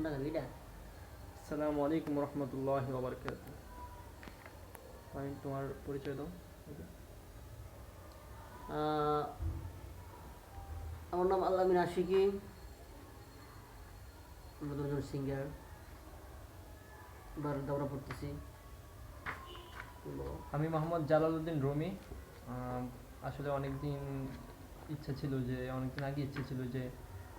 আসসালামু আলাইকুম রহমতুল্লাহি ওয়া বারাকাতুহু। আমি তোমার পরিচয় দাও। আমার নাম আল্লামিন আশিকি, নতুন সিঙ্গার, এবার দাওরা পড়তেছি। আমি মোহাম্মদ জালালউদ্দিন রুমি। আসলে অনেকদিন আগে ইচ্ছে ছিল যে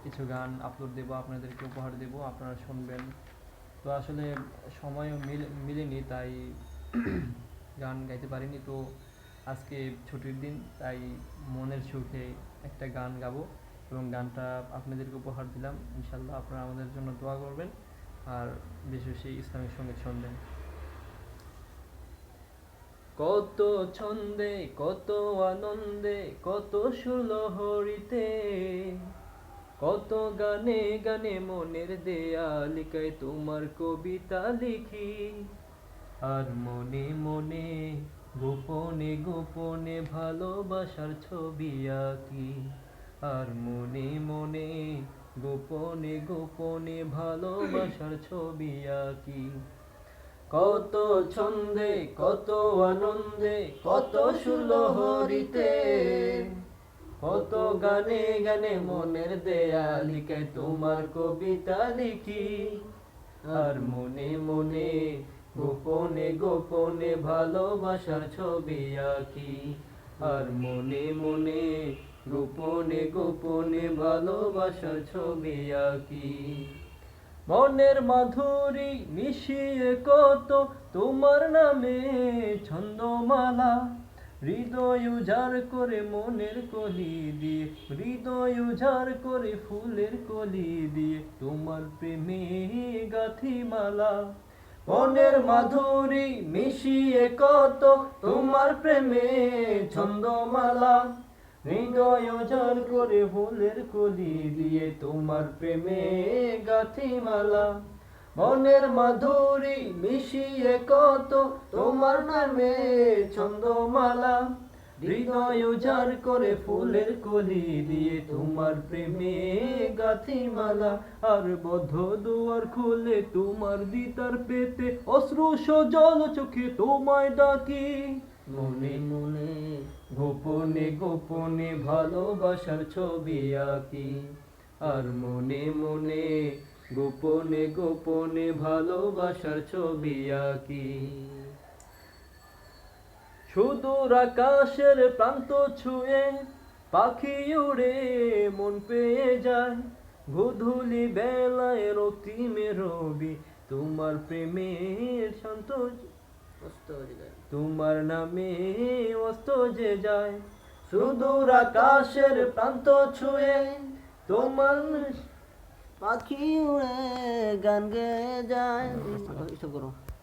কিছু গান আপলোড দেবো, আপনাদেরকে উপহার দেবো, আপনারা শুনবেন। তো আসলে সময় মিলেনি, তাই গান গাইতে পারিনি। তো আজকে ছুটির দিন, তাই মনের সুখে একটা গান গাবো এবং গানটা আপনাদেরকে উপহার দিলাম। ইনশাল্লাহ আপনারা আমাদের জন্য দোয়া করবেন আর বিশেষ ইসলামিক সঙ্গীত শুনবেন। কত ছন্দে, কত আনন্দে, কত সুলহরিতে, কত গানে গানে মনের দেয়ালিকায় তোমার কবিতা লিখি। আর মনে মনে গোপনে গোপনে ভালোবাসার ছবি আঁকি। আর মনে মনে গোপনে গোপনে ভালোবাসার ছবি আঁকি। কত ছন্দে, কত আনন্দে, কত সুলহরিতে, কত গানে গানে মনের দেয়ালিকায় তোমার কবিতা লিখি। আর মনে মনে গোপনে গোপনে ভালোবাসার ছবি আঁকি। আর মনে মনে গোপনে গোপনে ভালোবাসার ছবি আঁকি। মনের মাধুরী মিশিয়ে কত তোমার নামে ছন্দমালা, হৃদয় উজাড় করে মনের কলি দিয়ে, হৃদয় উজাড় করে ফুলের কলি দিয়ে তোমার প্রেমে গাঁথি মালা। মনের মাধুরী মিশিয়ে কত তোমার প্রেমে ছন্দমালা, হৃদয় উজাড় করে ফুলের কলি দিয়ে তোমার প্রেমে গাঁথি মালা। মনের মাধুরী মিশিয়ে কত তোমার নামে ছন্দমালা, হৃদয় উজাড় করে ফুলের কলি দিয়ে তোমার প্রেমে গাঁথি মালা। আর বদ্ধ দুয়ার খুলে তোমার দিদার পেতে অশ্রু সজল চোখে তোমায় ডাকি। মনে মনে গোপনে গোপনে ভালোবাসার ছবি আঁকি। আর মনে মনে গোপনে গোপনে ভালোবাসার ছবি আঁকি। সুদূর আকাশের প্রান্ত ছুঁয়ে পাখি উড়ে মন পেয়ে যায়, গোধূলি বেলায় রক্তিমে রবি তোমার প্রেমের শান্ত তোমার নামে অস্ত যে যায়। সুদূর আকাশের প্রান্ত ছুঁয়ে তোমার পাখি উড়ে গান গেয়ে যায়।